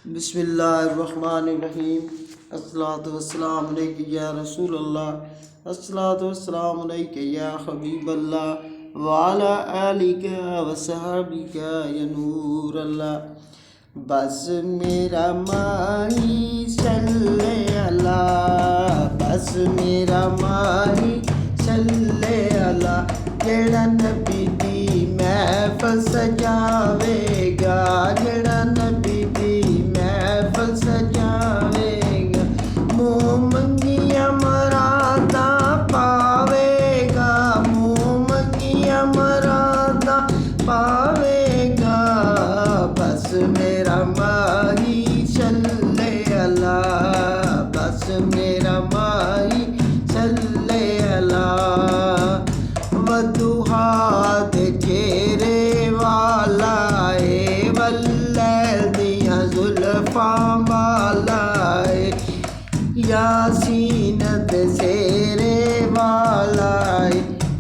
बिस्मिल्लाहिर्रहमानिर्रहीम। अस्सलातु वस्सलामु अलैका या रसूल अल्लाह, अस्सलातु वस्सलामु अलैका या हबीब अल्लाह, व अला आलिका व सहाबिका या नूर अल्लाह। बस मेरा माही सल्ले अला, बस मेरा माही सल्ले अला, जेड़ा नबी दी महफिल सजावेगा, जेड़ा नबी दी महफिल सजावेगा, मुँह मंगिया मरादा पावेगा, मुँह मंगिया मरादा पावेगा। बस मेरा माही सल्ले अला, बस मेरा माही सल्ले अला। वदुहा दे चेहरे वाला ए, वल्लैल दियां जुल्फां वाला ए, यासीन दे सेरे वाला ए,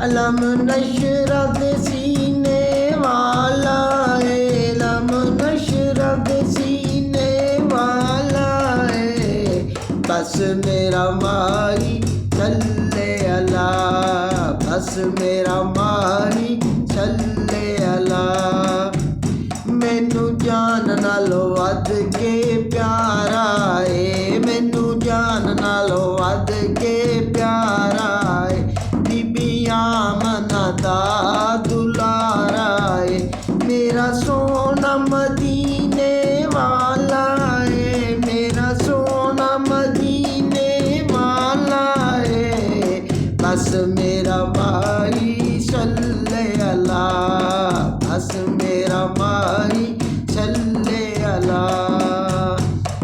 अलम नशरा दे सीने वाला ए, अलम नशरा दे सीने वाला ए। बस मेरा माही सल्ले अला, बस मेरा माही सल्ले अला। मैनू जान नालों वध के प्यारा ए, मैनू जान नालों वध के प्यारा ए, बीबी आमना दा दुलारा ए, मेरा सोना मदीने वाला ए, मेरा सोना मदीने वाला ए। बस मेरा माही सल्ले अला, बस मेरा माही सल्ले अला।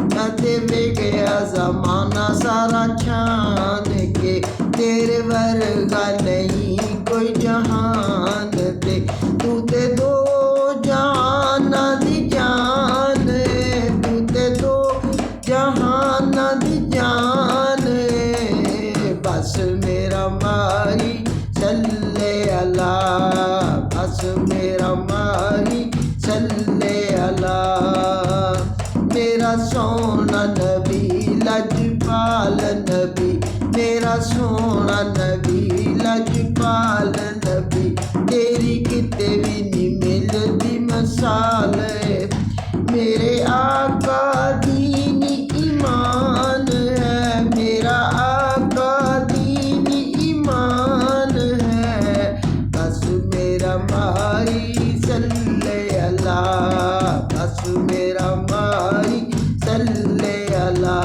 मैं ते गया ज़माना सारा छान के, तेरे वर्गा नहीं कोई जहान दे, तू ते दो जहाना दी जान, तू ते दो जहाना दी जान। बस मेरा माही सल्ले अला, बस मेरा माही सल्ले अला। मेरा सोना नबी लजपाल नबी, मेरा सोना नबी लजपाल नबी, तेरी किते भी नहीं मिलती मिसाल। मेरे आका दीनी ईमान है, मेरा आका दीनी ईमान है। बस मेरा माही सल्ले अला, बस मेरा माही सल्ले अला।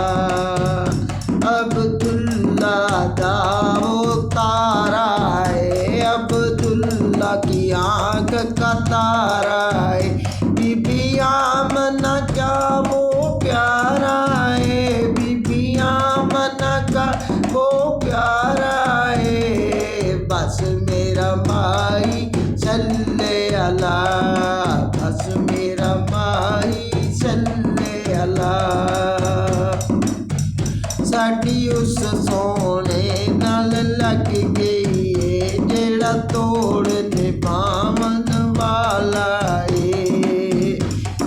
अब्दुल्ला दा वो तारा है, अब्दुल्ला की आँख का तारा है, बीबी आमना का वो प्यारा है, बीबी आमना का वो प्यारा है। बस मेरा माही सल्ले अला, बस मेरा माही सल्ले अला। साडी उस सोने नाल लग गई है, जेड़ा तोड़ निभावन वाला है,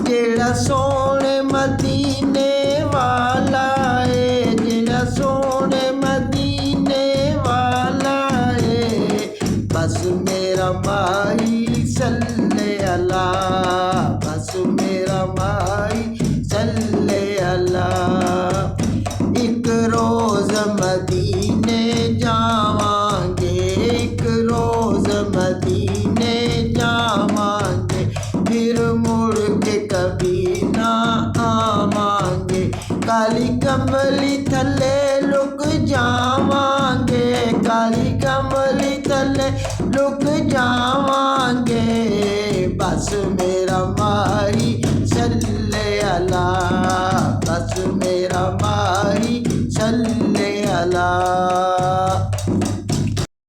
जेड़ा सोने मदीने वाला है, जेड़ा सोने मदीने वाला है। बस मेरा माही सल्ले अला, बस मेरा माही सल्ले अला। एक रोज मदीने जावांगे, एक रोज मदीने जावांगे, फिर मुड़ के कभी ना आवांगे, काली कमली थले लुक जावांगे, काली कमली थले लुक जावांगे। बस मेरा माही सल्ले अला,